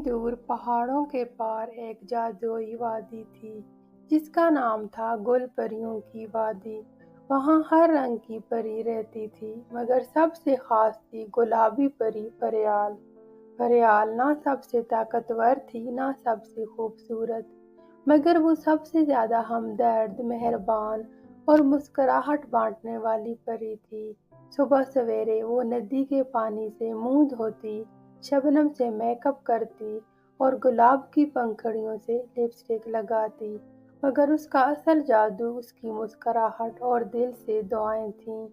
دور پہاڑوں کے پار ایک جادوئی وادی تھی جس کا نام تھا گل پریوں کی وادی۔ وہاں ہر رنگ کی پری رہتی تھی مگر سب سے خاص تھی گلابی پری پریال۔ پریال نہ سب سے طاقتور تھی نہ سب سے خوبصورت، مگر وہ سب سے زیادہ ہمدرد، مہربان اور مسکراہٹ بانٹنے والی پری تھی۔ صبح سویرے وہ ندی کے پانی سے منہ دھوتی، شبنم سے میک اپ کرتی اور گلاب کی پنکھڑیوں سے لپسٹک لگاتی، مگر اس کا اصل جادو اس کی مسکراہٹ اور دل سے دعائیں تھیں۔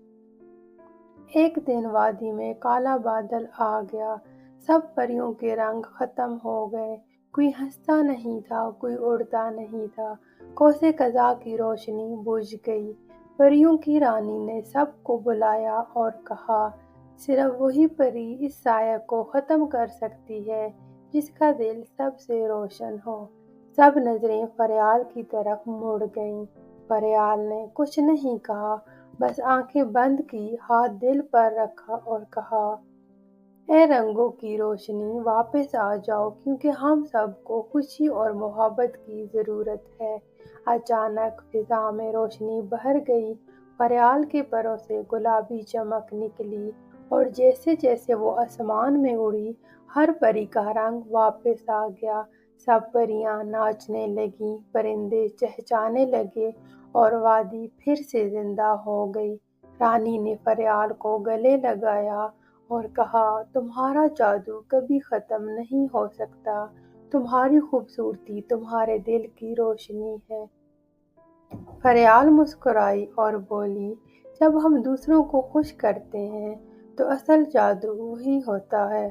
ایک دن وادی میں کالا بادل آ گیا، سب پریوں کے رنگ ختم ہو گئے، کوئی ہنستا نہیں تھا، کوئی اڑتا نہیں تھا، کوسے قزح کی روشنی بجھ گئی۔ پریوں کی رانی نے سب کو بلایا اور کہا، صرف وہی پری اس سایہ کو ختم کر سکتی ہے جس کا دل سب سے روشن ہو۔ سب نظریں پریال کی طرف مڑ گئیں۔ پریال نے کچھ نہیں کہا، بس آنکھیں بند کی، ہاتھ دل پر رکھا اور کہا، اے رنگوں کی روشنی واپس آ جاؤ کیونکہ ہم سب کو خوشی اور محبت کی ضرورت ہے۔ اچانک فضا میں روشنی بھر گئی، پریال کے پروں سے گلابی چمک نکلی اور جیسے جیسے وہ آسمان میں اڑی، ہر پری کا رنگ واپس آ گیا۔ سب پریاں ناچنے لگیں، پرندے چہچہانے لگے اور وادی پھر سے زندہ ہو گئی۔ رانی نے پریال کو گلے لگایا اور کہا، تمہارا جادو کبھی ختم نہیں ہو سکتا، تمہاری خوبصورتی تمہارے دل کی روشنی ہے۔ پریال مسکرائی اور بولی، جب ہم دوسروں کو خوش کرتے ہیں تو اصل جادو وہی ہوتا ہے۔